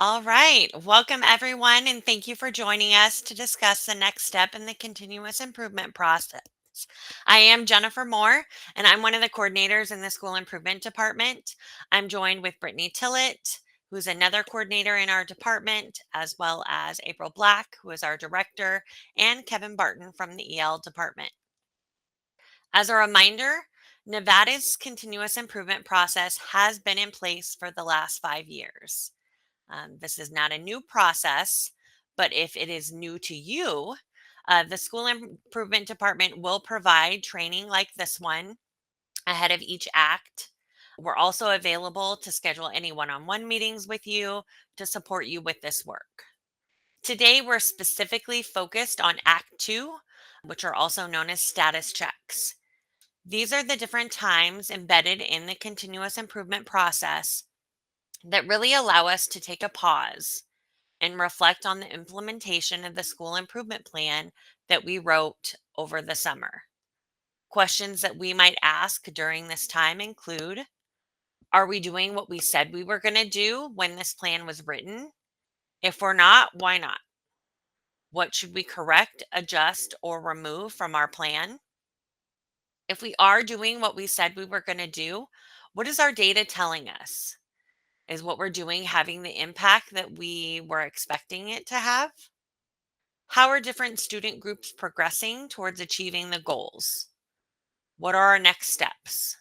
All right. Welcome, everyone, and thank you for joining us to discuss the next step in the continuous improvement process. I am Jennifer Moore, and I'm one of the coordinators in the School Improvement Department. I'm joined with Brittany Tillett, who's another coordinator in our department, as well as April Black, who is our director, and Kevin Barton from the EL department. As a reminder, Nevada's continuous improvement process has been in place for the last 5 years. This is not a new process, but if it is new to you, the School Improvement Department will provide training like this one ahead of each act. We're also available to schedule any one on one meetings with you to support you with this work. Today, we're specifically focused on Act 2, which are also known as status checks. These are the different times embedded in the continuous improvement process that really allow us to take a pause and reflect on the implementation of the school improvement plan that we wrote over the summer. Questions that we might ask during this time include: are we doing what we said we were going to do when this plan was written? If we're not, why not? What should we correct, adjust, or remove from our plan? If we are doing what we said we were going to do, what is our data telling us? Is what we're doing having the impact that we were expecting it to have? How are different student groups progressing towards achieving the goals? What are our next steps?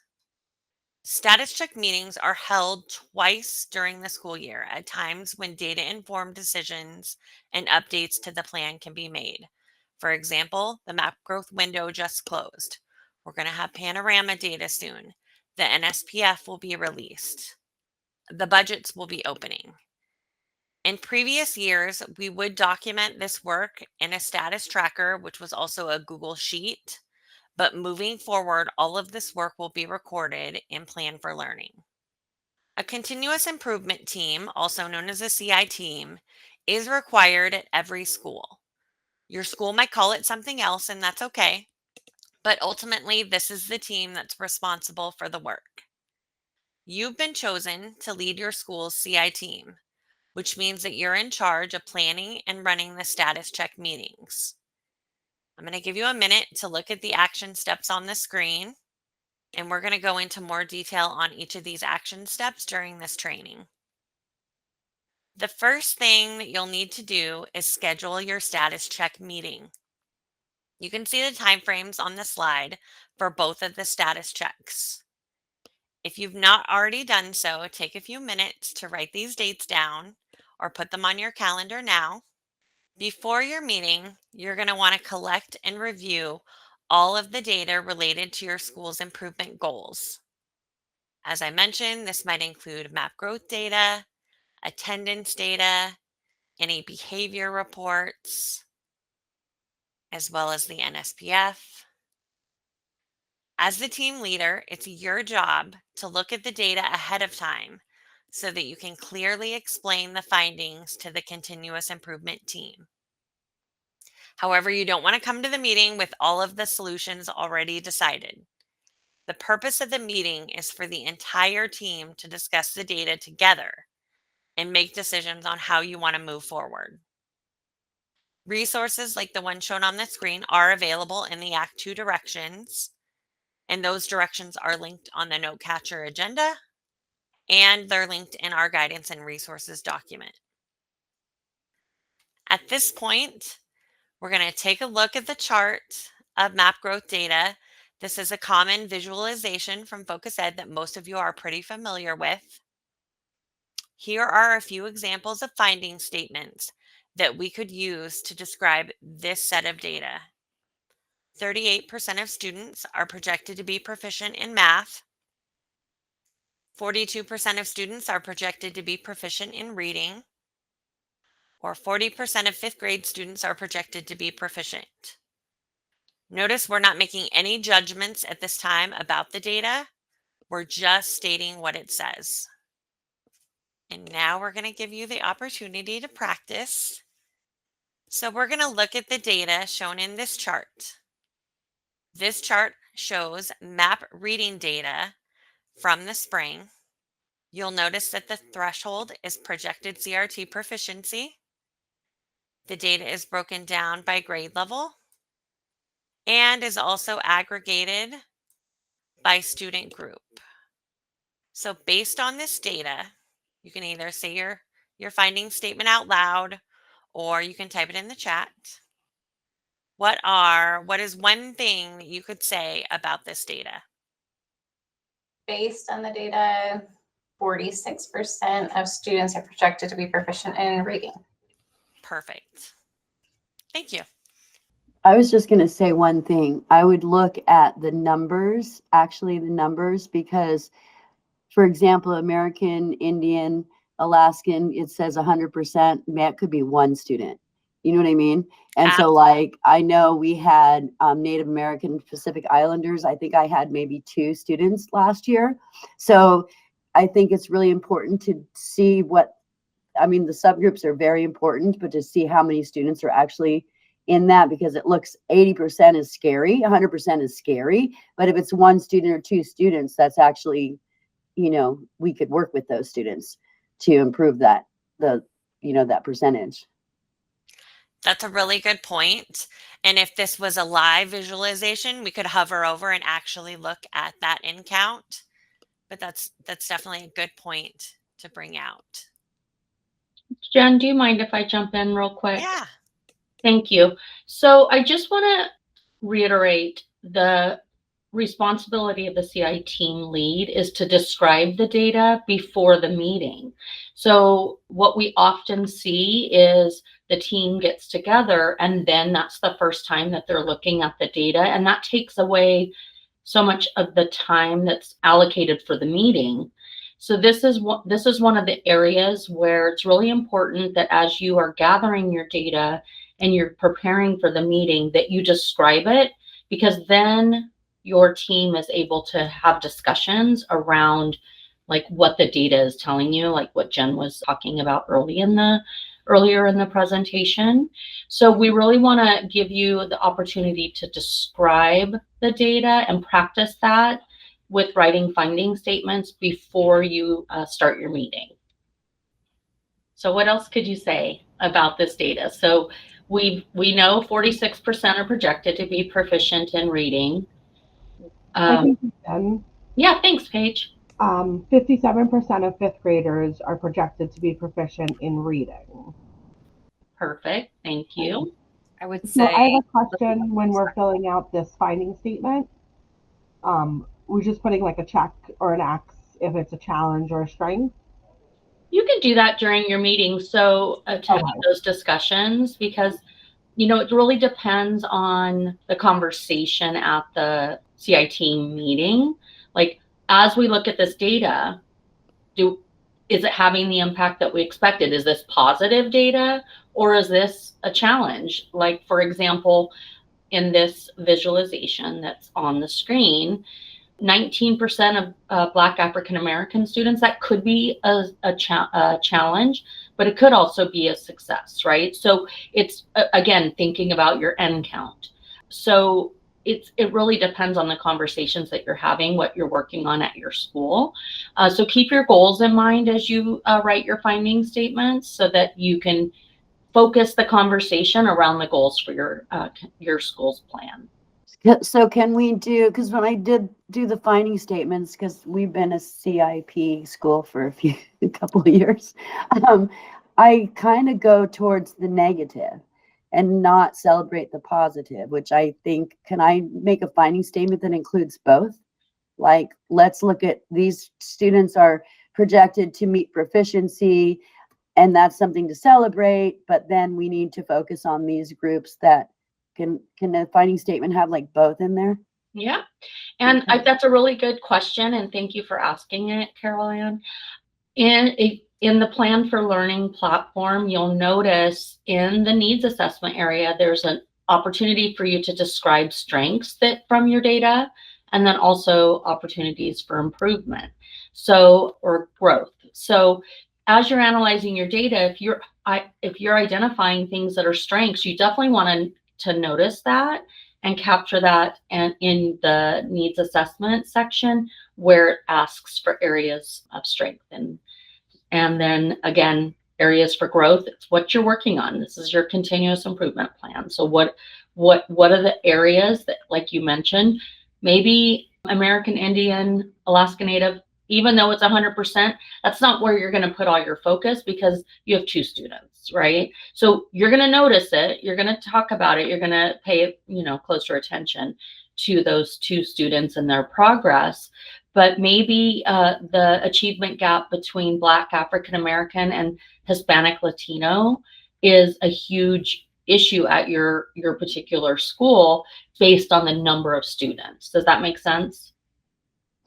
Status check meetings are held twice during the school year at times when data informed decisions and updates to the plan can be made. For example, the map growth window just closed. We're going to have panorama data soon. The NSPF will be released. The budgets will be opening. In previous years, we would document this work in a status tracker, which was also a Google Sheet. But moving forward, all of this work will be recorded in Plan for Learning. A continuous improvement team, also known as a CI team, is required at every school. Your school might call it something else, and that's okay. But ultimately, this is the team that's responsible for the work. You've been chosen to lead your school's CI team, which means that you're in charge of planning and running the status check meetings. I'm going to give you a minute to look at the action steps on the screen, and we're going to go into more detail on each of these action steps during this training. The first thing that you'll need to do is schedule your status check meeting. You can see the timeframes on the slide for both of the status checks. If you've not already done so, take a few minutes to write these dates down or put them on your calendar now. Before your meeting, you're going to want to collect and review all of the data related to your school's improvement goals. As I mentioned, this might include map growth data, attendance data, any behavior reports, as well as the NSPF. As the team leader, it's your job to look at the data ahead of time so that you can clearly explain the findings to the continuous improvement team. However, you don't want to come to the meeting with all of the solutions already decided. The purpose of the meeting is for the entire team to discuss the data together and make decisions on how you want to move forward. Resources like the one shown on the screen are available in the Act 2 directions, and those directions are linked on the note catcher agenda, and they're linked in our guidance and resources document. At this point, we're going to take a look at the chart of map growth data. This is a common visualization from Focus Ed that most of you are pretty familiar with. Here are a few examples of finding statements that we could use to describe this set of data. 38% of students are projected to be proficient in math. 42% of students are projected to be proficient in reading, or 40% of fifth grade students are projected to be proficient. Notice we're not making any judgments at this time about the data. We're just stating what it says. And now we're going to give you the opportunity to practice. So we're going to look at the data shown in this chart. This chart shows map reading data from the spring. You'll notice that the threshold is projected CRT proficiency. The data is broken down by grade level and is also aggregated by student group. So based on this data, you can either say your finding statement out loud or you can type it in the chat. What is one thing that you could say about this data? Based on the data, 46% of students are projected to be proficient in reading. Perfect. Thank you. I was just going to say one thing. I would look at the numbers, because, for example, American Indian, Alaskan, it says 100%. That could be one student. You know what I mean? And so, like, I know we had Native American Pacific Islanders. I think I had maybe 2 students last year. So I think it's really important to see the subgroups are very important, but to see how many students are actually in that, because it looks 80% is scary, 100% is scary. But if it's 1 student or 2 students, that's actually, we could work with those students to improve that percentage. That's a really good point. And if this was a live visualization, we could hover over and actually look at that in count. But that's definitely a good point to bring out. Jen, do you mind if I jump in real quick? Yeah. Thank you. So I just want to reiterate the responsibility of the CI team lead is to describe the data before the meeting. So what we often see is the team gets together and then that's the first time that they're looking at the data, and that takes away so much of the time that's allocated for the meeting. So this is one of the areas where it's really important that as you are gathering your data and you're preparing for the meeting, that you describe it, because then your team is able to have discussions around like what the data is telling you, like what Jen was talking about earlier in the presentation. So we really want to give you the opportunity to describe the data and practice that with writing finding statements before you start your meeting. So what else could you say about this data? So we know 46% are projected to be proficient in reading. I think Jen. Yeah, thanks, Paige. 57% of 5th graders are projected to be proficient in reading. Perfect, thank you. I would So say. I have a question when we're filling out this finding statement. We're just putting like a check or an X if it's a challenge or a strength. You can do that during your meeting, so to have those discussions, because it really depends on the conversation at the CI team meeting. Like, as we look at this data, is it having the impact that we expected? Is this positive data or is this a challenge? Like, for example, in this visualization that's on the screen, 19% of Black African American students, that could be a challenge, but it could also be a success, right? So it's, again, thinking about your end count. So it really depends on the conversations that you're having, what you're working on at your school. So keep your goals in mind as you write your finding statements so that you can focus the conversation around the goals for your school's plan. So can we do, because when I did do the finding statements, because we've been a CIP school for a couple of years, I kind of go towards the negative and not celebrate the positive, which I think, can I make a finding statement that includes both? Like, let's look at these students are projected to meet proficiency, and that's something to celebrate, but then we need to focus on these groups that can the finding statement have like both in there? Yeah, and that's a really good question, and thank you for asking it, Carol Ann. In the Plan for Learning platform, you'll notice in the needs assessment area, there's an opportunity for you to describe strengths from your data, and then also opportunities for improvement, or growth. So as you're analyzing your data, if you're identifying things that are strengths, you definitely want to notice that and capture that and in the needs assessment section where it asks for areas of strength and then again, areas for growth. It's what you're working on. This is your continuous improvement plan. So what are the areas that, like you mentioned, maybe American Indian, Alaska Native, even though it's 100%, that's not where you're going to put all your focus because you have 2 students, right? So you're going to notice it. You're going to talk about it. You're going to pay, closer attention to those 2 students and their progress. But maybe the achievement gap between Black, African American, and Hispanic Latino is a huge issue at your particular school based on the number of students. Does that make sense?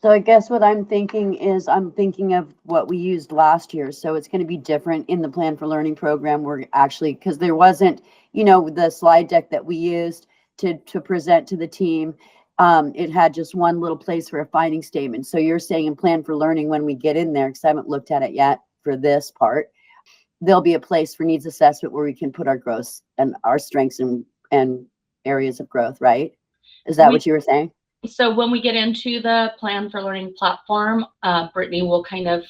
So I guess what I'm thinking is I'm thinking of what we used last year. So it's going to be different in the Plan for Learning program. We're actually, because there wasn't, the slide deck that we used to present to the team. It had just one little place for a finding statement. So you're saying in Plan for Learning, when we get in there, because I haven't looked at it yet for this part, there'll be a place for needs assessment where we can put our growths and our strengths and areas of growth, right? Is that what you were saying? So when we get into the Plan for Learning platform, Brittany will kind of,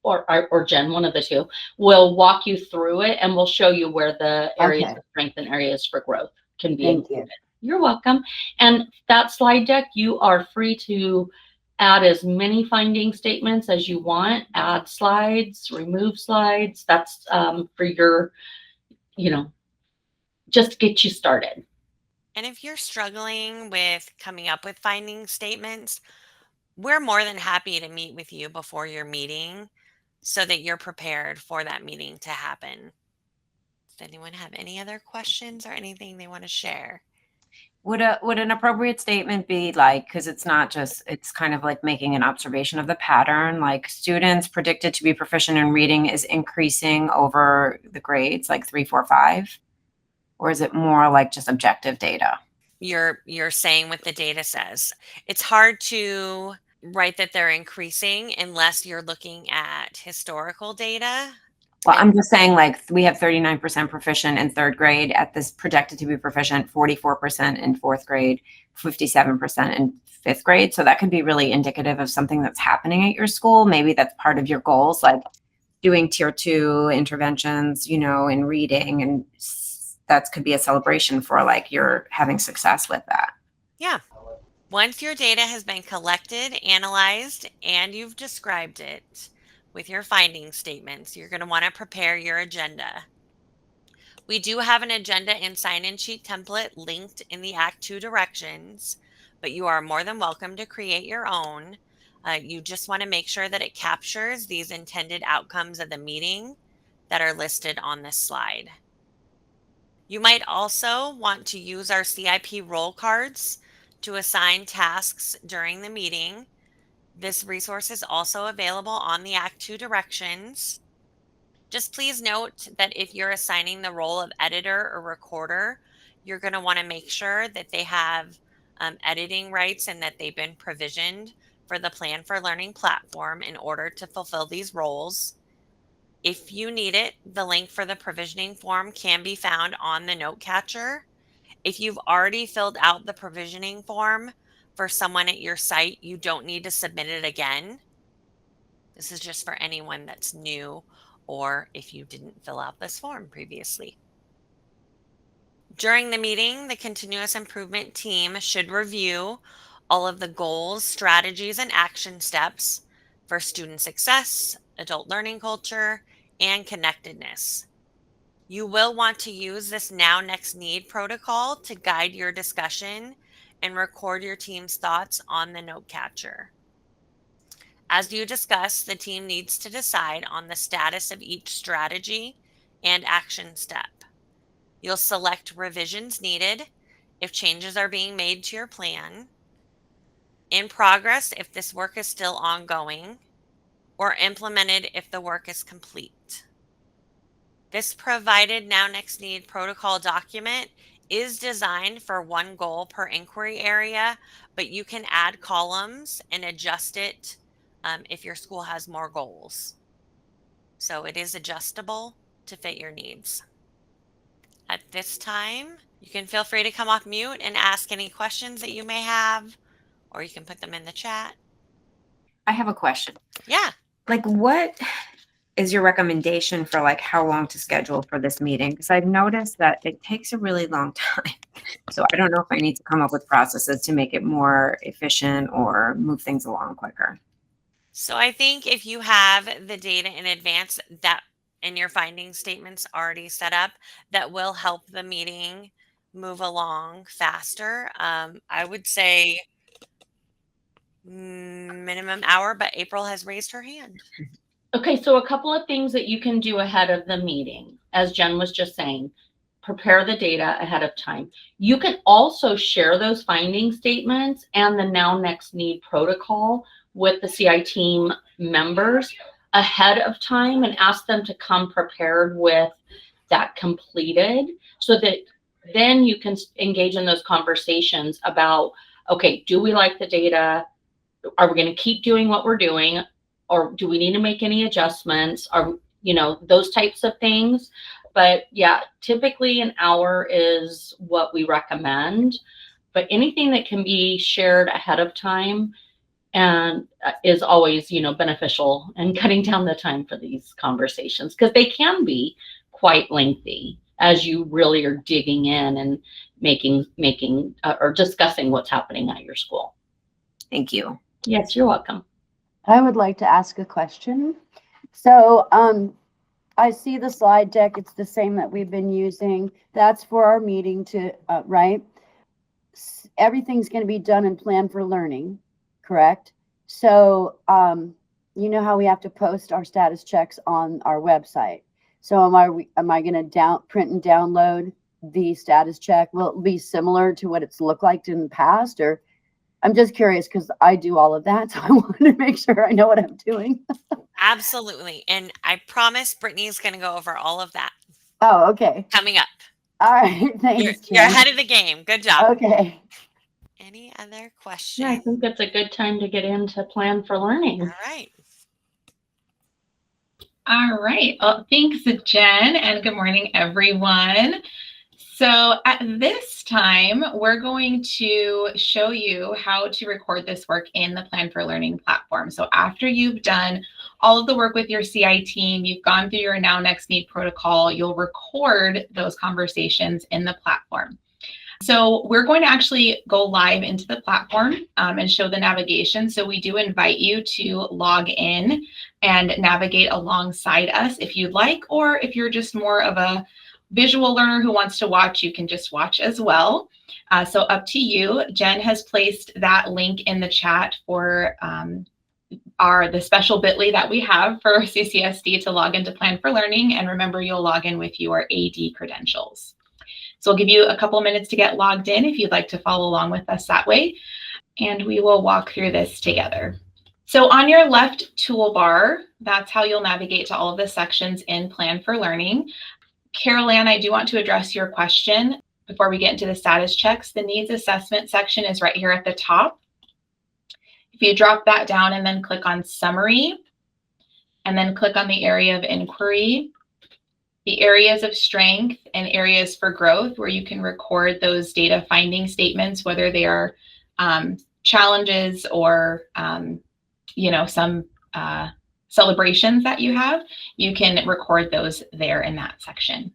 or Jen, one of the 2, will walk you through it and we'll show you where the areas of strength and areas for growth can be included. You're welcome. And that slide deck, you are free to add as many finding statements as you want, add slides, remove slides. That's for your, just to get you started. And if you're struggling with coming up with finding statements, we're more than happy to meet with you before your meeting so that you're prepared for that meeting to happen. Does anyone have any other questions or anything they want to share? Would an appropriate statement be like, because it's not just, it's kind of like making an observation of the pattern, like students predicted to be proficient in reading is increasing over the grades, like 3, 4, 5? Or is it more like just objective data? You're saying what the data says. It's hard to write that they're increasing unless you're looking at historical data. Well, I'm just saying, like, we have 39% proficient in 3rd grade at this projected to be proficient, 44% in 4th grade, 57% in 5th grade. So that could be really indicative of something that's happening at your school. Maybe that's part of your goals, like doing tier 2 interventions, in reading, and that could be a celebration for like you're having success with that. Yeah. Once your data has been collected, analyzed, and you've described it with your finding statements, you're going to want to prepare your agenda. We do have an agenda and sign-in sheet template linked in the Act 2 directions, but you are more than welcome to create your own. You just want to make sure that it captures these intended outcomes of the meeting that are listed on this slide. You might also want to use our CIP roll cards to assign tasks during the meeting. This resource is also available on the Act 2 directions. Just please note that if you're assigning the role of editor or recorder, you're going to want to make sure that they have editing rights and that they've been provisioned for the Plan for Learning platform in order to fulfill these roles. If you need it, the link for the provisioning form can be found on the note catcher. If you've already filled out the provisioning form for someone at your site, you don't need to submit it again. This is just for anyone that's new or if you didn't fill out this form previously. During the meeting, the continuous improvement team should review all of the goals, strategies, and action steps for student success, adult learning culture, and connectedness. You will want to use this now, next, need protocol to guide your discussion and record your team's thoughts on the note catcher. As you discuss, the team needs to decide on the status of each strategy and action step. You'll select revisions needed if changes are being made to your plan, in progress if this work is still ongoing, or implemented if the work is complete. This provided now, next, need protocol document is designed for one goal per inquiry area, but you can add columns and adjust it if your school has more goals. So it is adjustable to fit your needs. At this time, You can feel free to come off mute and ask any questions that you may have, or you can put them in the chat. I have a question. Yeah. Like, what is your recommendation for like how long to schedule for this meeting? Because I've noticed that it takes a really long time. So I don't know if I need to come up with processes to make it more efficient or move things along quicker. So I think if you have the data in advance that and your finding statements already set up, that will help the meeting move along faster. I would say minimum hour, but April has raised her hand. Okay, so a couple of things that you can do ahead of the meeting, as Jen was just saying, prepare the data ahead of time. You can also share those finding statements and the Now Next Need protocol with the CI team members ahead of time and ask them to come prepared with that completed, so that then you can engage in those conversations about, okay, do we like the data? Are we going to keep doing what we're doing? Or do we need to make any adjustments? Or, those types of things. But yeah, typically an hour is what we recommend. But anything that can be shared ahead of time and is always, beneficial and cutting down the time for these conversations, because they can be quite lengthy as you really are digging in and making or discussing what's happening at your school. Thank you. Yes, you're welcome. I would like to ask a question. So I see the slide deck. It's the same that we've been using. That's for our meeting to, right? Everything's going to be done and planned for learning, correct? So you know how we have to post our status checks on our website. So am I going to print and download the status check? Will it be similar to what it's looked like in the past, or? I'm just curious because I do all of that, so I want to make sure I know what I'm doing. Absolutely. And I promise Brittany's going to go over all of that. Oh, okay. Coming up. All right. Thanks. You're ahead of the game. Good job. Okay. Any other questions? Yeah, I think that's a good time to get into plan for learning. All right. All right. Well, thanks, Jen, and good morning, everyone. So at this time, we're going to show you how to record this work in the Plan for Learning platform. So after you've done all of the work with your CI team, you've gone through your Now Next Need protocol, you'll record those conversations in the platform. So we're going to actually go live into the platform and show the navigation. So we do invite you to log in and navigate alongside us if you'd like, or if you're just more of a visual learner who wants to watch, you can just watch as well. So up to you. Jen has placed that link in the chat for the special bit.ly that we have for CCSD to log into Plan for Learning. And remember, you'll log in with your AD credentials. So I'll give you a couple of minutes to get logged in if you'd like to follow along with us that way. And we will walk through this together. So on your left toolbar, that's how you'll navigate to all of the sections in Plan for Learning. Carol Ann, I do want to address your question before we get into the status checks. The needs assessment section is right here at the top. If you drop that down and then click on summary, and then click on the area of inquiry, the areas of strength and areas for growth where you can record those data finding statements, whether they are challenges or some celebrations that you have, you can record those there in that section.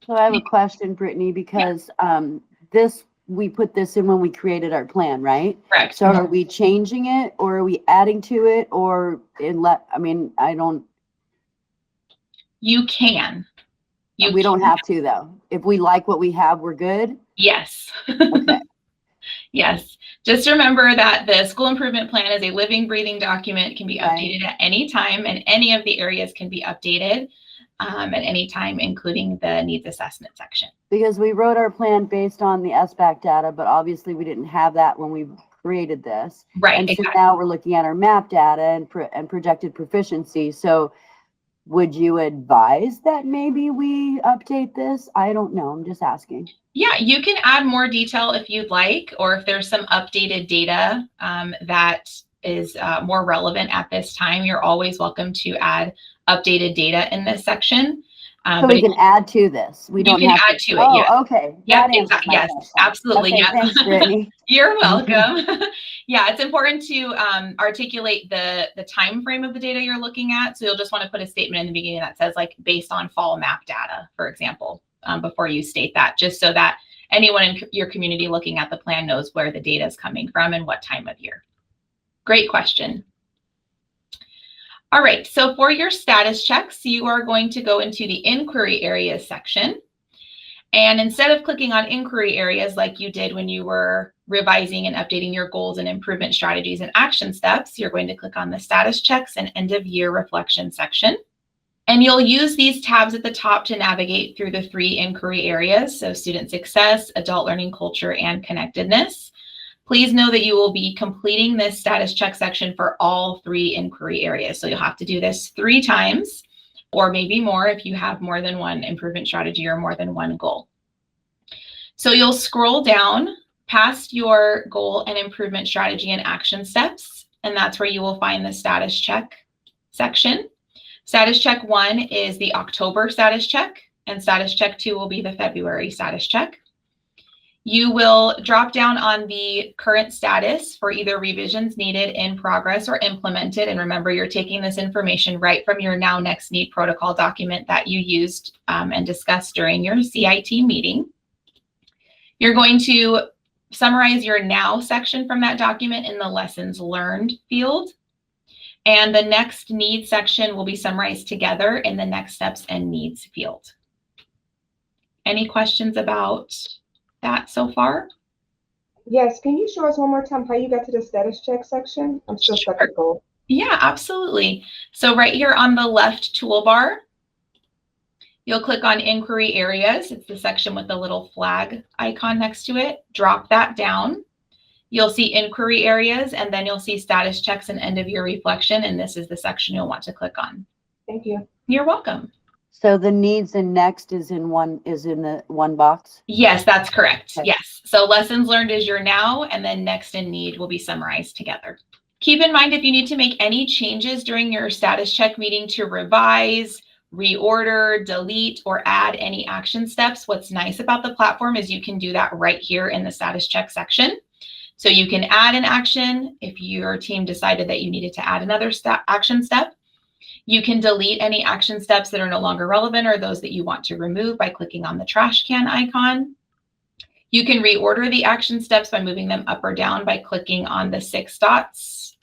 So I have a question, Brittany, because we put this in when we created our plan, right? Correct. So are we changing it, or are we adding to it, or You can. We don't have to, though. If we like what we have, we're good? Yes. Okay. Yes. Just remember that the school improvement plan is a living, breathing document, can be updated at any time, and any of the areas can be updated at any time, including the needs assessment section. Because we wrote our plan based on the SBAC data, but obviously we didn't have that when we created this. Right. And exactly. so now we're looking at our MAP data and projected proficiency. So would you advise that maybe we update this? I don't know. I'm just asking. Yeah, you can add more detail if you'd like, or if there's some updated data that is more relevant at this time, you're always welcome to add updated data in this section. So But we can add to this. We you don't can have add to it, Oh, yes. okay. Yep, That answers exactly. my Yes, question. absolutely. Okay, Yep. thanks, Brittany. You're welcome. Yeah, it's important to articulate the time frame of the data you're looking at. So you'll just want to put a statement in the beginning that says, like, based on fall map data, for example, before you state that, just so that anyone in your community looking at the plan knows where the data is coming from and what time of year. Great question. All right, so for your status checks, you are going to go into the inquiry areas section. And instead of clicking on inquiry areas like you did when you were revising and updating your goals and improvement strategies and action steps, you're going to click on the status checks and end of year reflection section. And you'll use these tabs at the top to navigate through the 3 inquiry areas, so student success, adult learning culture, and connectedness. Please know that you will be completing this status check section for all 3 inquiry areas. So you'll have to do this 3 times, or maybe more if you have more than one improvement strategy or more than one goal. So you'll scroll down past your goal and improvement strategy and action steps, and that's where you will find the status check section. Status check 1 is the October status check, and status check 2 will be the February status check. You will drop down on the current status for either revisions needed, in progress, or implemented. And remember, you're taking this information right from your Now Next Need protocol document that you used and discussed during your CIT meeting. You're going to summarize your Now section from that document in the Lessons Learned field. And the Next Need section will be summarized together in the Next Steps and Needs field. Any questions about that so far? Yes, can you show us one more time how you got to the status check section? I'm still stuck at goal. Yeah, absolutely. So right here on the left toolbar, you'll click on inquiry areas. It's the section with the little flag icon next to it. Drop that down. You'll see inquiry areas, and then you'll see status checks and end of year reflection. And this is the section you'll want to click on. Thank you. You're welcome. So the needs and next is in the one box? Yes, that's correct. Okay. Yes. So lessons learned is your now, and then next and need will be summarized together. Keep in mind, if you need to make any changes during your status check meeting to revise, reorder, delete, or add any action steps, what's nice about the platform is you can do that right here in the status check section. So you can add an action if your team decided that you needed to add another action step. You can delete any action steps that are no longer relevant or those that you want to remove by clicking on the trash can icon. You can reorder the action steps by moving them up or down by clicking on the 6 dots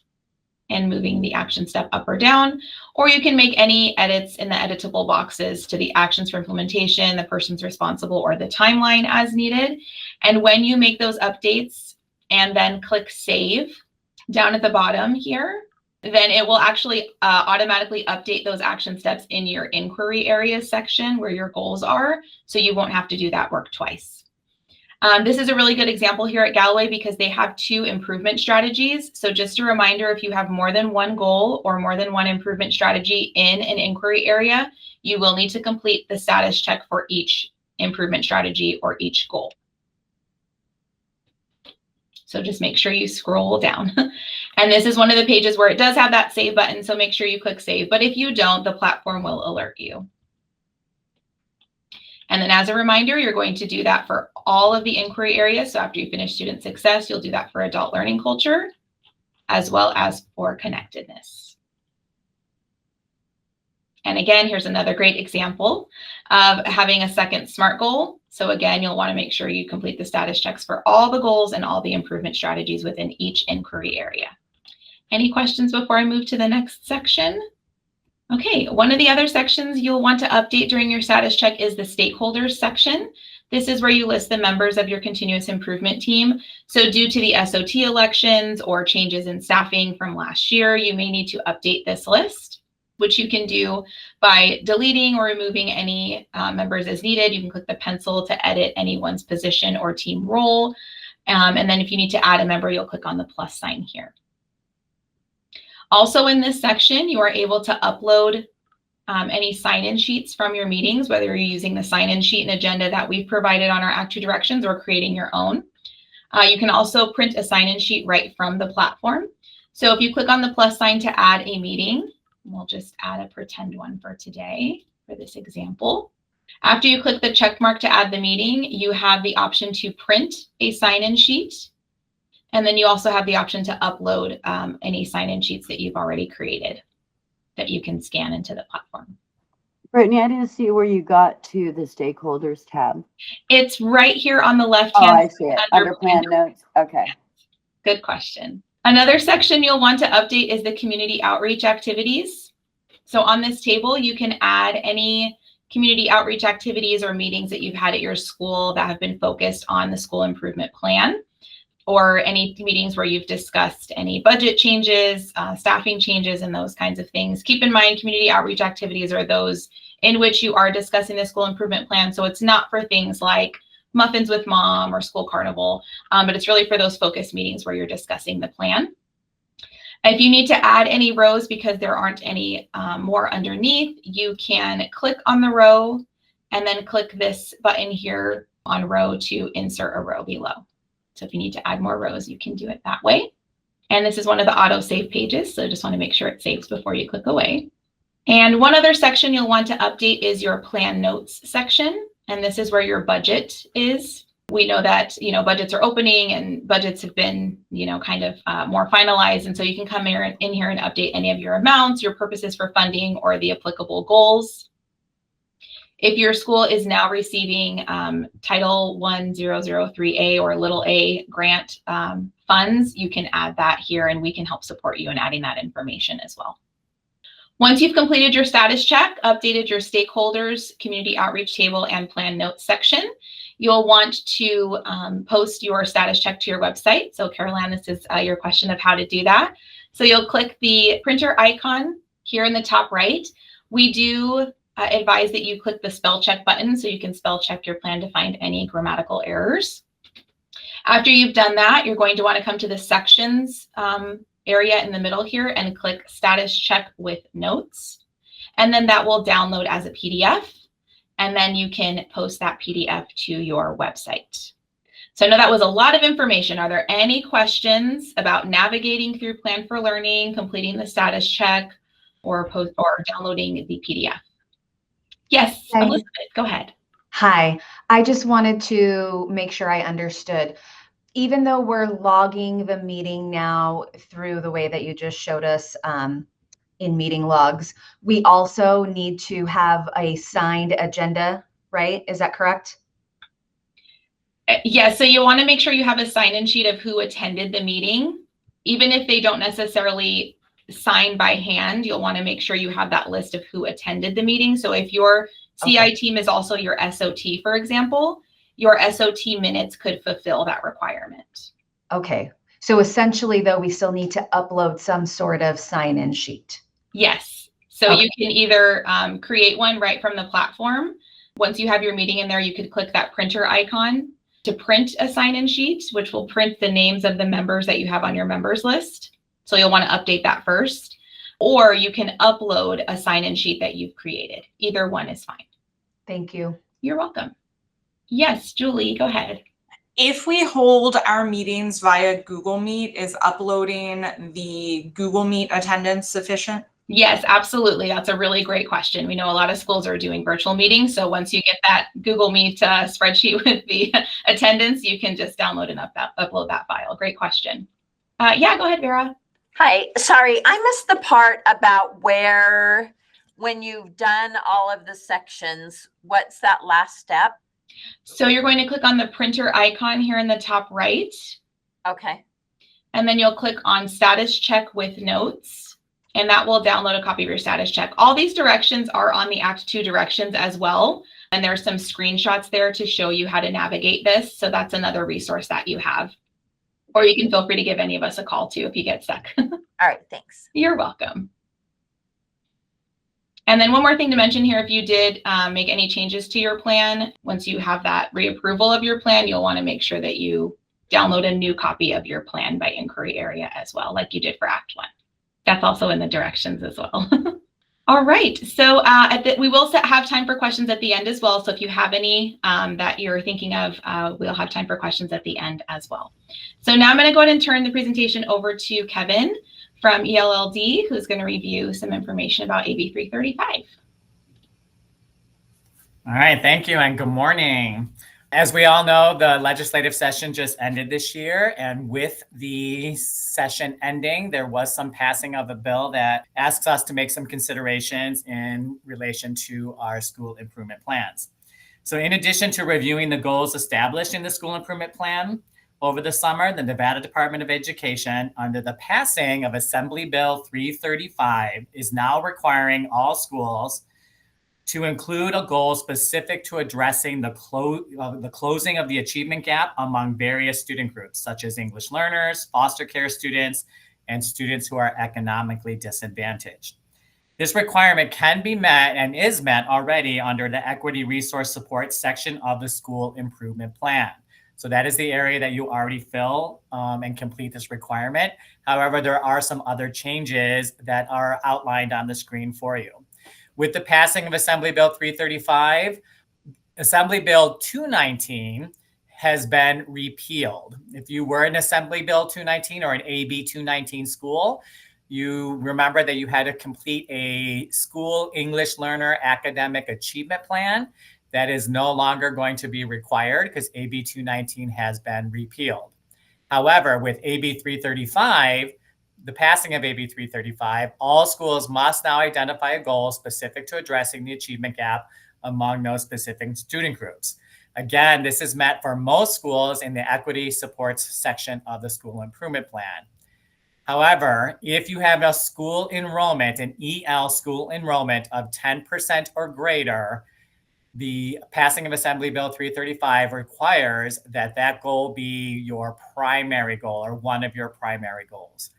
and moving the action step up or down. Or you can make any edits in the editable boxes to the actions for implementation, the person's responsible, or the timeline as needed. And when you make those updates and then click save down at the bottom here, then it will actually automatically update those action steps in your inquiry areas section where your goals are, so you won't have to do that work twice. This is a really good example here at Galloway because they have 2 improvement strategies. So just a reminder, if you have more than one goal or more than one improvement strategy in an inquiry area, you will need to complete the status check for each improvement strategy or each goal. So just make sure you scroll down. And this is one of the pages where it does have that save button, so make sure you click save. But if you don't, the platform will alert you. And then as a reminder, you're going to do that for all of the inquiry areas. So after you finish student success, you'll do that for adult learning culture, as well as for connectedness. And again, here's another great example of having a second SMART goal. So again, you'll want to make sure you complete the status checks for all the goals and all the improvement strategies within each inquiry area. Any questions before I move to the next section? Okay, one of the other sections you'll want to update during your status check is the stakeholders section. This is where you list the members of your continuous improvement team. So due to the SOT elections or changes in staffing from last year, you may need to update this list, which you can do by deleting or removing any members as needed. You can click the pencil to edit anyone's position or team role. And then if you need to add a member, you'll click on the plus sign here. Also in this section, you are able to upload any sign-in sheets from your meetings, whether you're using the sign-in sheet and agenda that we've provided on our Act 2 directions or creating your own. You can also print a sign-in sheet right from the platform. So if you click on the plus sign to add a meeting, we'll just add a pretend one for today for this example. After you click the check mark to add the meeting, you have the option to print a sign-in sheet. And then you also have the option to upload any sign-in sheets that you've already created that you can scan into the platform. Brittany, I didn't see where you got to the stakeholders tab. It's right here on the Oh, left-hand I see it. Under plan notes. Okay. Good question. Another section you'll want to update is the community outreach activities. So on this table, you can add any community outreach activities or meetings that you've had at your school that have been focused on the school improvement plan, or any meetings where you've discussed any budget changes, staffing changes, and those kinds of things. Keep in mind, community outreach activities are those in which you are discussing the school improvement plan. So it's not for things like Muffins with Mom or School Carnival, but it's really for those focus meetings where you're discussing the plan. If you need to add any rows because there aren't any more underneath, you can click on the row and then click this button here on row to insert a row below. So if you need to add more rows, you can do it that way. And this is one of the auto save pages. So just want to make sure it saves before you click away. And one other section you'll want to update is your plan notes section. And this is where your budget is. We know that, budgets are opening and budgets have been, kind of more finalized. And so you can come in here and update any of your amounts, your purposes for funding, or the applicable goals. If your school is now receiving Title 1003A or little a grant funds, you can add that here and we can help support you in adding that information as well. Once you've completed your status check, updated your stakeholders, community outreach table, and plan notes section, you'll want to post your status check to your website. So Caroline, this is your question of how to do that. So you'll click the printer icon here in the top right. We do advise that you click the spell check button so you can spell check your plan to find any grammatical errors. After you've done that, you're going to want to come to the sections area in the middle here and click status check with notes. And then that will download as a PDF. And then you can post that PDF to your website. So I know that was a lot of information. Are there any questions about navigating through Plan for Learning, completing the status check, or downloading the PDF? Yes, Hi. Elizabeth, go ahead. Hi, I just wanted to make sure I understood. Even though we're logging the meeting now through the way that you just showed us in meeting logs, we also need to have a signed agenda, right? Is that correct? Yeah, so you want to make sure you have a sign-in sheet of who attended the meeting. Even if they don't necessarily sign by hand, you'll want to make sure you have that list of who attended the meeting. So if your CI team is also your SOT, for example, your SOT minutes could fulfill that requirement. Okay. So essentially, though, we still need to upload some sort of sign-in sheet. Yes. So you can either create one right from the platform. Once you have your meeting in there, you could click that printer icon to print a sign-in sheet, which will print the names of the members that you have on your members list. So you'll want to update that first. Or you can upload a sign-in sheet that you've created. Either one is fine. Thank you. You're welcome. Yes, Julie, go ahead. If we hold our meetings via Google Meet, is uploading the Google Meet attendance sufficient? Yes, absolutely. That's a really great question. We know a lot of schools are doing virtual meetings. So once you get that Google Meet spreadsheet with the attendance, you can just download and upload that file. Great question. Yeah, go ahead, Vera. Hi, sorry, I missed the part about when you've done all of the sections, what's that last step? So you're going to click on the printer icon here in the top right. Okay. And then you'll click on status check with notes, and that will download a copy of your status check. All these directions are on the Act 2 directions as well. And there's some screenshots there to show you how to navigate this. So that's another resource that you have. Or you can feel free to give any of us a call too if you get stuck. All right, thanks. You're welcome. And then one more thing to mention here, if you did make any changes to your plan, once you have that reapproval of your plan, you'll want to make sure that you download a new copy of your plan by inquiry area as well, like you did for Act 1. That's also in the directions as well. All right, so we will have time for questions at the end as well. So if you have any that you're thinking of, we'll have time for questions at the end as well. So now I'm going to go ahead and turn the presentation over to Kevin from ELLD, who's going to review some information about AB 335. All right, thank you and good morning. As we all know, the legislative session just ended this year, and with the session ending, there was some passing of a bill that asks us to make some considerations in relation to our school improvement plans. So in addition to reviewing the goals established in the school improvement plan over the summer, the Nevada Department of Education, under the passing of Assembly Bill 335, is now requiring all schools to include a goal specific to addressing the closing of the achievement gap among various student groups, such as English learners, foster care students, and students who are economically disadvantaged. This requirement can be met and is met already under the Equity Resource Support section of the School Improvement Plan. So that is the area that you already fill and complete this requirement. However, there are some other changes that are outlined on the screen for you. With the passing of Assembly Bill 335, Assembly Bill 219 has been repealed. If you were an Assembly Bill 219 or an AB 219 school, you remember that you had to complete a school English learner academic achievement plan. That is no longer going to be required because AB 219 has been repealed. However, with AB 335, the passing of AB 335, all schools must now identify a goal specific to addressing the achievement gap among those specific student groups. Again, this is met for most schools in the equity supports section of the school improvement plan. However, if you have a school enrollment, an EL school enrollment of 10% or greater, the passing of Assembly Bill 335 requires that that goal be your primary goal or one of your primary goals.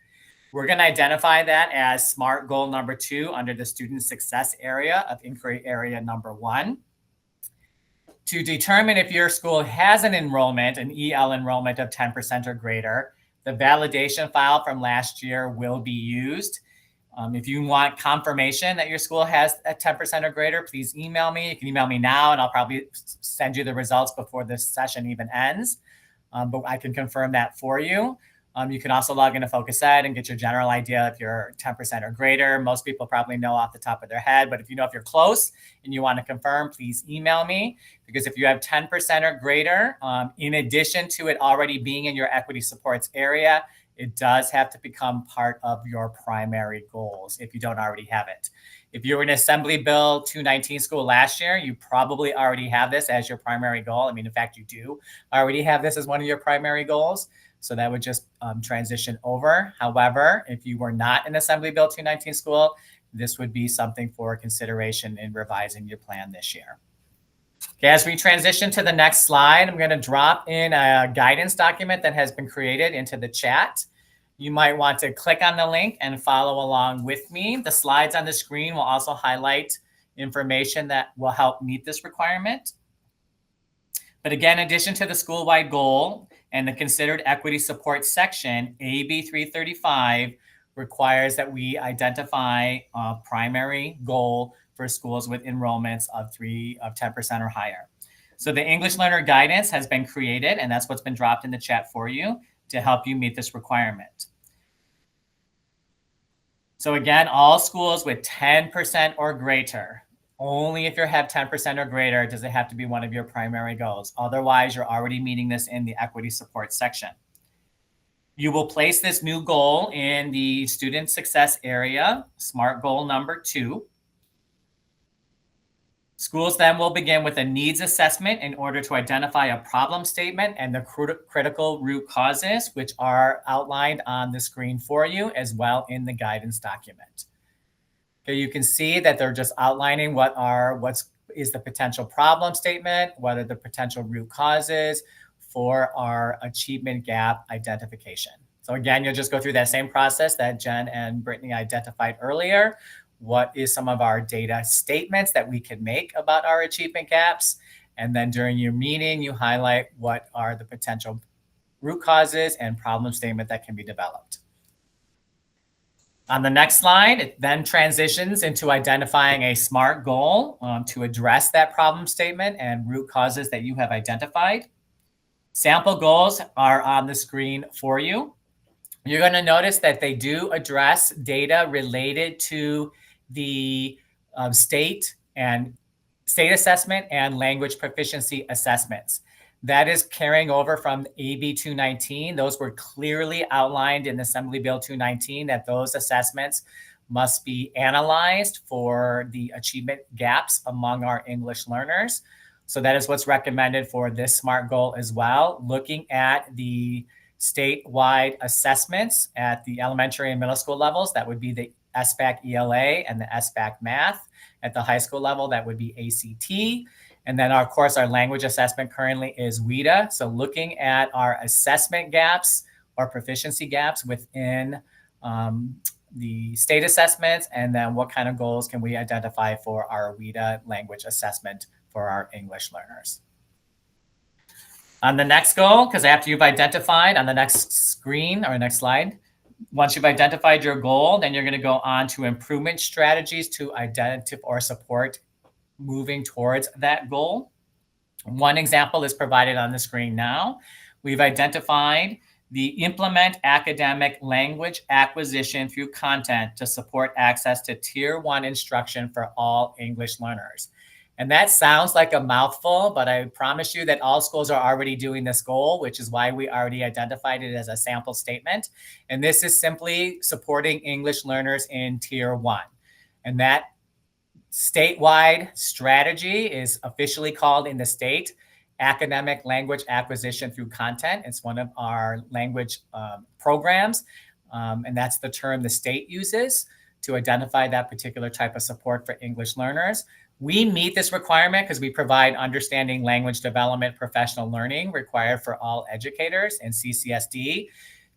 We're going to identify that as SMART goal number 2 under the student success area of inquiry area number 1. To determine if your school has an enrollment, an EL enrollment of 10% or greater, the validation file from last year will be used. If you want confirmation that your school has a 10% or greater, please email me. You can email me now and I'll probably send you the results before this session even ends. But I can confirm that for you. You can also log into Focus Ed and get your general idea if you're 10% or greater. Most people probably know off the top of their head, but if you know if you're close and you want to confirm, please email me, because if you have 10% or greater, in addition to it already being in your equity supports area, it does have to become part of your primary goals if you don't already have it. If you were in Assembly Bill 219 school last year, you probably already have this as your primary goal. I mean, in fact, you do already have this as one of your primary goals. So that would just transition over. However, if you were not in Assembly Bill 219 school, this would be something for consideration in revising your plan this year. Okay, as we transition to the next slide, I'm going to drop in a guidance document that has been created into the chat. You might want to click on the link and follow along with me. The slides on the screen will also highlight information that will help meet this requirement. But again, in addition to the school-wide goal and the considered equity support section, AB 335 requires that we identify a primary goal for schools with enrollments of 10% or higher. So the English learner guidance has been created, and that's what's been dropped in the chat for you to help you meet this requirement. So again, all schools with 10% or greater, only if you have 10% or greater does it have to be one of your primary goals. Otherwise, you're already meeting this in the equity support section. You will place this new goal in the student success area, SMART goal number 2. Schools then will begin with a needs assessment in order to identify a problem statement and the critical root causes, which are outlined on the screen for you as well in the guidance document. Okay, you can see that they're just outlining what is the potential problem statement, what are the potential root causes for our achievement gap identification. So again, you'll just go through that same process that Jen and Brittany identified earlier. What is some of our data statements that we can make about our achievement gaps? And then during your meeting, you highlight what are the potential root causes and problem statement that can be developed. On the next slide, it then transitions into identifying a SMART goal to address that problem statement and root causes that you have identified. Sample goals are on the screen for you. You're going to notice that they do address data related to the state and state assessment and language proficiency assessments. That is carrying over from AB 219. Those were clearly outlined in Assembly Bill 219 that those assessments must be analyzed for the achievement gaps among our English learners. So that is what's recommended for this SMART goal as well, looking at the statewide assessments at the elementary and middle school levels. That would be the SBAC ELA and the SBAC Math. At the high school level, that would be ACT. And then, of course, our language assessment currently is WIDA. So looking at our assessment gaps or proficiency gaps within the state assessments, and then what kind of goals can we identify for our WIDA language assessment for our English learners. On the next goal, because after you've identified on the next screen or next slide, once you've identified your goal, then you're going to go on to improvement strategies to identify or support moving towards that goal. One example is provided on the screen now. We've identified the implement academic language acquisition through content to support access to Tier 1 instruction for all English learners. And that sounds like a mouthful, but I promise you that all schools are already doing this goal, which is why we already identified it as a sample statement. And this is simply supporting English learners in Tier 1. And that statewide strategy is officially called in the state Academic Language Acquisition Through Content. It's one of our language programs, and that's the term the state uses to identify that particular type of support for English learners. We meet this requirement because we provide understanding language development professional learning required for all educators in CCSD.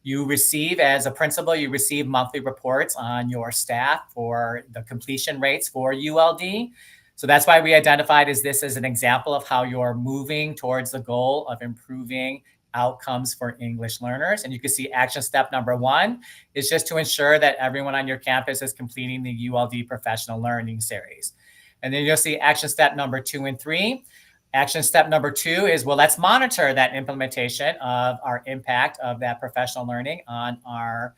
You receive, as a principal, you receive monthly reports on your staff for the completion rates for ULD. So that's why we identified this as an example of how you're moving towards the goal of improving outcomes for English learners. And you can see action step number 1 is just to ensure that everyone on your campus is completing the ULD professional learning series. And then you'll see action step number 2 and 3. Action step number 2 is, well, let's monitor that implementation of our impact of that professional learning on our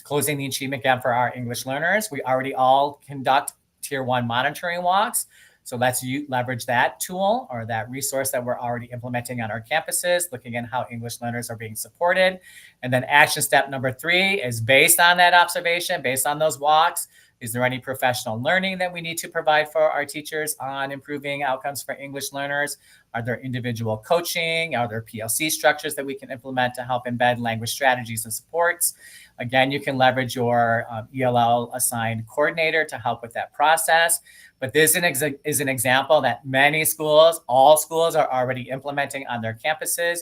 closing the achievement gap for our English learners. We already all conduct Tier 1 monitoring walks. So let's leverage that tool or that resource that we're already implementing on our campuses, looking at how English learners are being supported. And then action step number 3 is based on that observation, based on those walks. Is there any professional learning that we need to provide for our teachers on improving outcomes for English learners? Are there individual coaching? Are there PLC structures that we can implement to help embed language strategies and supports? Again, you can leverage your ELL assigned coordinator to help with that process. But this is an example that many schools, all schools are already implementing on their campuses.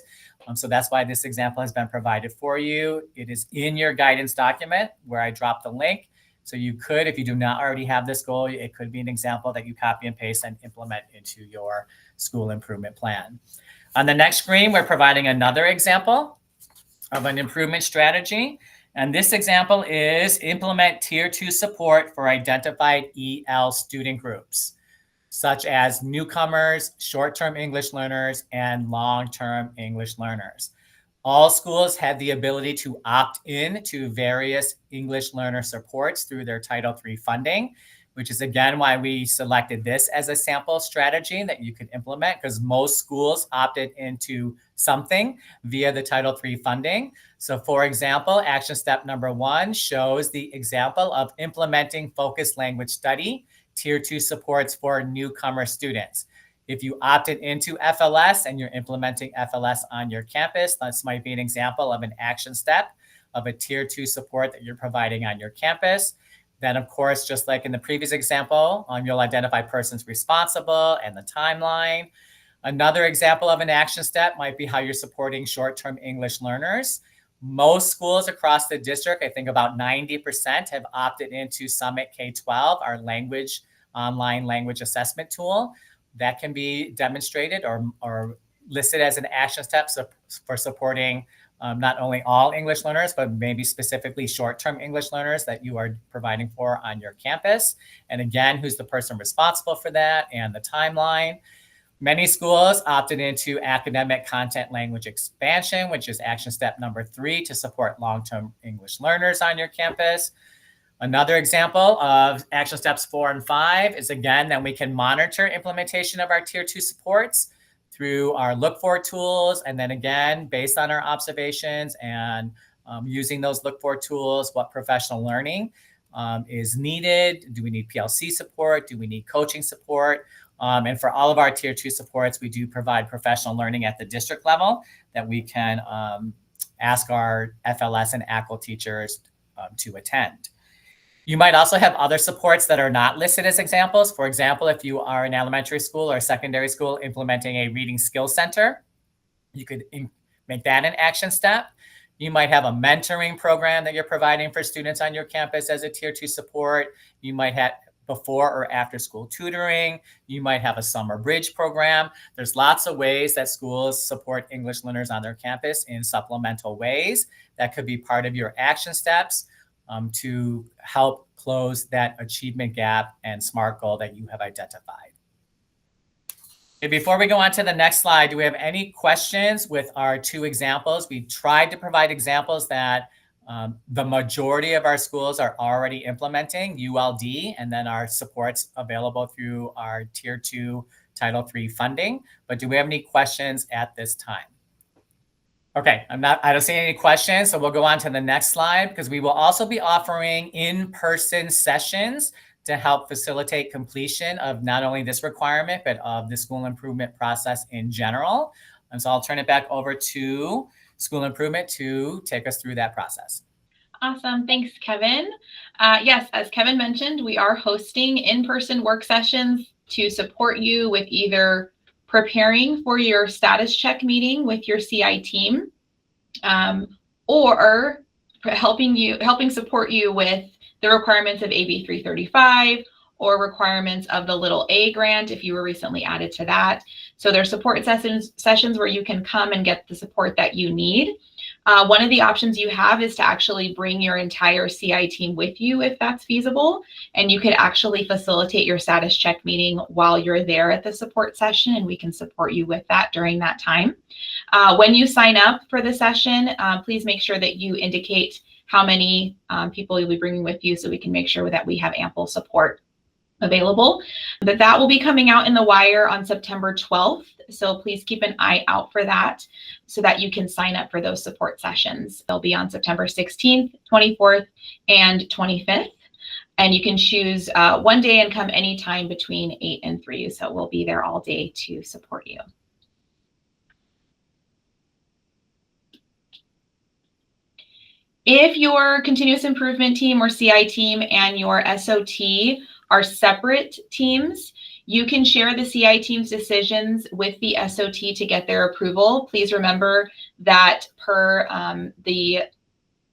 So that's why this example has been provided for you. It is in your guidance document where I dropped the link. So you could, if you do not already have this goal, it could be an example that you copy and paste and implement into your school improvement plan. On the next screen, we're providing another example of an improvement strategy. And this example is implement Tier 2 support for identified EL student groups, such as newcomers, short-term English learners, and long-term English learners. All schools have the ability to opt in to various English learner supports through their Title III funding, which is again why we selected this as a sample strategy that you could implement, because most schools opted into something via the Title III funding. So for example, action step number 1 shows the example of implementing focused language study, Tier 2 supports for newcomer students. If you opted into FLS and you're implementing FLS on your campus, this might be an example of an action step of a Tier 2 support that you're providing on your campus. Then, of course, just like in the previous example, you'll identify persons responsible and the timeline. Another example of an action step might be how you're supporting short-term English learners. Most schools across the district, I think about 90%, have opted into Summit K-12, our online language assessment tool. That can be demonstrated or listed as an action step for supporting not only all English learners, but maybe specifically short-term English learners that you are providing for on your campus. And again, who's the person responsible for that and the timeline. Many schools opted into academic content language expansion, which is action step number 3 to support long-term English learners on your campus. Another example of action steps 4 and 5 is, again, that we can monitor implementation of our tier 2 supports through our look for tools. And then again, based on our observations and using those look for tools, what professional learning is needed. Do we need PLC support? Do we need coaching support? And for all of our tier 2 supports, we do provide professional learning at the district level that we can ask our FLS and ACL teachers to attend. You might also have other supports that are not listed as examples. For example, if you are an elementary school or secondary school implementing a reading skills center, you could make that an action step. You might have a mentoring program that you're providing for students on your campus as a tier 2 support. You might have before or after school tutoring. You might have a summer bridge program. There's lots of ways that schools support English learners on their campus in supplemental ways. That could be part of your action steps to help close that achievement gap and SMART goal that you have identified. Okay, before we go on to the next slide, do we have any questions with our 2 examples? We tried to provide examples that the majority of our schools are already implementing ULD, and then our supports available through our Tier 2 Title III funding. But do we have any questions at this time? Okay, I don't see any questions, so we'll go on to the next slide, because we will also be offering in-person sessions to help facilitate completion of not only this requirement, but of the school improvement process in general. And so I'll turn it back over to School Improvement to take us through that process. Awesome. Thanks, Kevin. Yes, as Kevin mentioned, we are hosting in-person work sessions to support you with either preparing for your status check meeting with your CI team, or helping support you with the requirements of AB 335 or requirements of the Little A grant if you were recently added to that. So there's support sessions where you can come and get the support that you need. One of the options you have is to actually bring your entire CI team with you if that's feasible, and you could actually facilitate your status check meeting while you're there at the support session, and we can support you with that during that time. When you sign up for the session, please make sure that you indicate how many people you'll be bringing with you so we can make sure that we have ample support available. But that will be coming out in the wire on September 12th. So please keep an eye out for that so that you can sign up for those support sessions. They'll be on September 16th, 24th, and 25th. And you can choose one day and come anytime between 8 and 3. So we'll be there all day to support you. If your continuous improvement team or CI team and your SOT are separate teams, you can share the CI team's decisions with the SOT to get their approval. Please remember that per the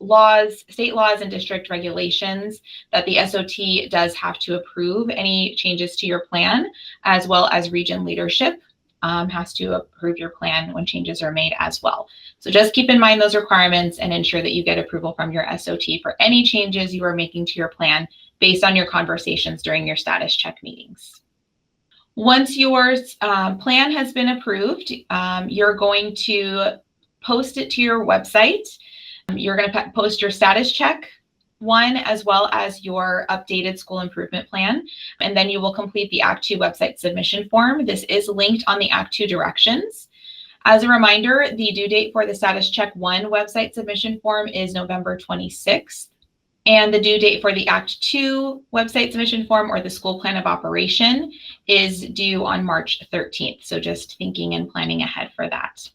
laws, state laws and district regulations, that the SOT does have to approve any changes to your plan, as well as region leadership has to approve your plan when changes are made as well. So just keep in mind those requirements and ensure that you get approval from your SOT for any changes you are making to your plan based on your conversations during your status check meetings. Once your plan has been approved, you're going to post it to your website. You're going to post your status check one, as well as your updated school improvement plan. And then you will complete the Act 2 website submission form. This is linked on the Act 2 directions. As a reminder, the due date for the status check 1 website submission form is November 26th. And the due date for the Act 2 website submission form, or the school plan of operation, is due on March 13th. So just thinking and planning ahead for that.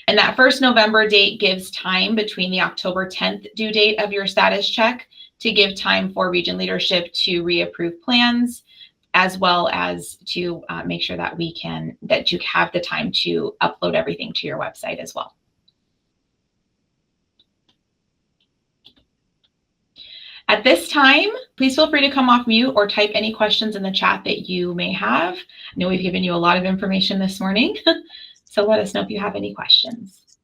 And that first November date gives time between the October 10th due date of your status check to give time for region leadership to reapprove plans, as well as to make sure that you have the time to upload everything to your website as well. At this time, please feel free to come off mute or type any questions in the chat that you may have. I know we've given you a lot of information this morning, so let us know if you have any questions.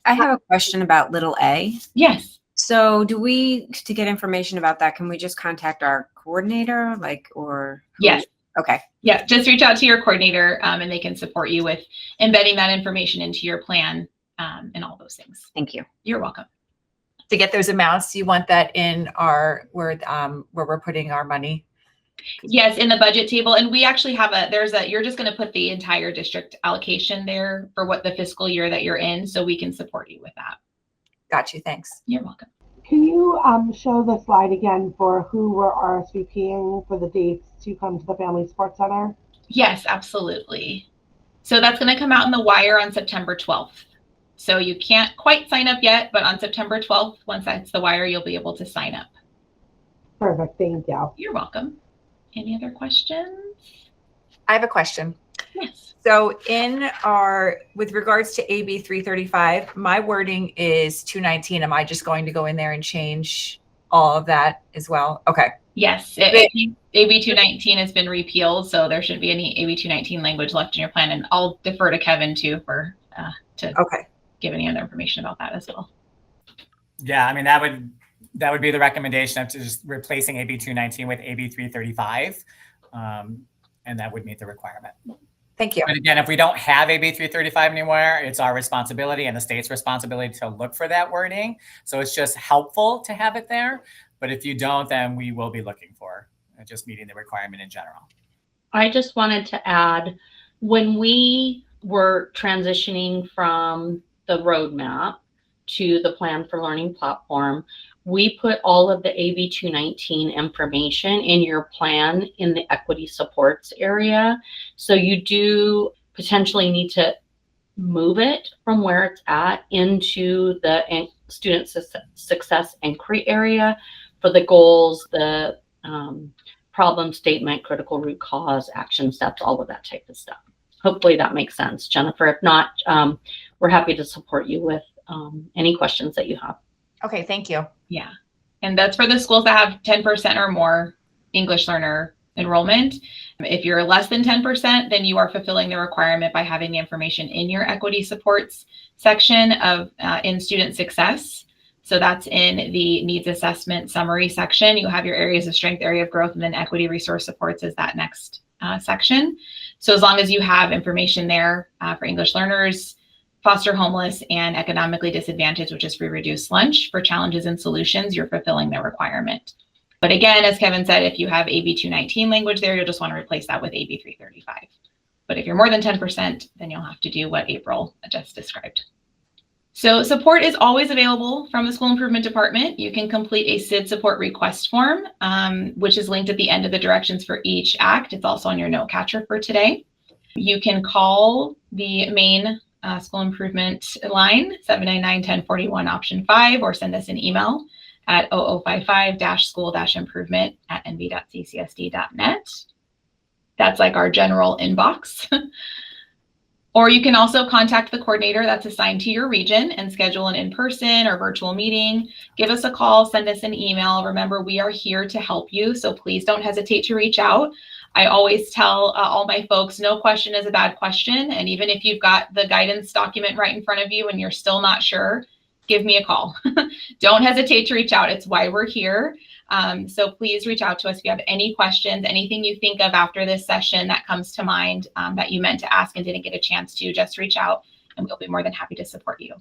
I have a question about little a. Yes. So to get information about that, can we just contact our coordinator, or? Yes. Okay. Yeah, just reach out to your coordinator and they can support you with embedding that information into your plan and all those things. Thank you. You're welcome. to get those amounts? Do you want that in our where we're putting our money? Yes, in the budget table. And we actually have you're just going to put the entire district allocation there for what the fiscal year that you're in, so we can support you with that. Got you. Thanks. You're welcome. Can you show the slide again for who we're RSVPing for the dates to come to the Family Sports Center? Yes, absolutely. So that's going to come out in the wire on September 12th. So you can't quite sign up yet, but on September 12th, once that's the wire, you'll be able to sign up. Perfect. Thank you. You're welcome. Any other questions? I have a question. Yes. So with regards to AB 335, my wording is 219. Am I just going to go in there and change all of that as well? Okay. Yes. AB 219 has been repealed, so there shouldn't be any AB 219 language left in your plan. And I'll defer to Kevin too to give any other information about that as well. Yeah, I mean, that would be the recommendation of just replacing AB 219 with AB 335. And that would meet the requirement. Thank you. But again, if we don't have AB 335 anymore, it's our responsibility and the state's responsibility to look for that wording. So it's just helpful to have it there. But if you don't, then we will be looking for just meeting the requirement in general. I just wanted to add, when we were transitioning from the roadmap to the Plan for Learning platform, we put all of the AB 219 information in your plan in the equity supports area. So you do potentially need to move it from where it's at into the student success inquiry area for the goals, the problem statement, critical root cause, action steps, all of that type of stuff. Hopefully that makes sense, Jennifer. If not, we're happy to support you with any questions that you have. Okay, thank you. Yeah. And that's for the schools that have 10% or more English learner enrollment. If you're less than 10%, then you are fulfilling the requirement by having the information in your equity supports section of in student success. So that's in the needs assessment summary section. You have your areas of strength, area of growth, and then equity resource supports is that next section. So as long as you have information there for English learners, foster homeless, and economically disadvantaged, which is free reduced lunch for challenges and solutions, you're fulfilling the requirement. But again, as Kevin said, if you have AB 219 language there, you'll just want to replace that with AB 335. But if you're more than 10%, then you'll have to do what April just described. So support is always available from the School Improvement Department. You can complete a SID support request form, which is linked at the end of the directions for each act. It's also on your note catcher for today. You can call the main school improvement line, 799-1041 option 5, or send us an email at 0055-school-improvement@nv.ccsd.net. That's like our general inbox. Or you can also contact the coordinator that's assigned to your region and schedule an in-person or virtual meeting. Give us a call, send us an email. Remember, we are here to help you, so please don't hesitate to reach out. I always tell all my folks, no question is a bad question. And even if you've got the guidance document right in front of you and you're still not sure, give me a call. Don't hesitate to reach out. It's why we're here. So please reach out to us if you have any questions, anything you think of after this session that comes to mind that you meant to ask and didn't get a chance to, just reach out and we'll be more than happy to support you.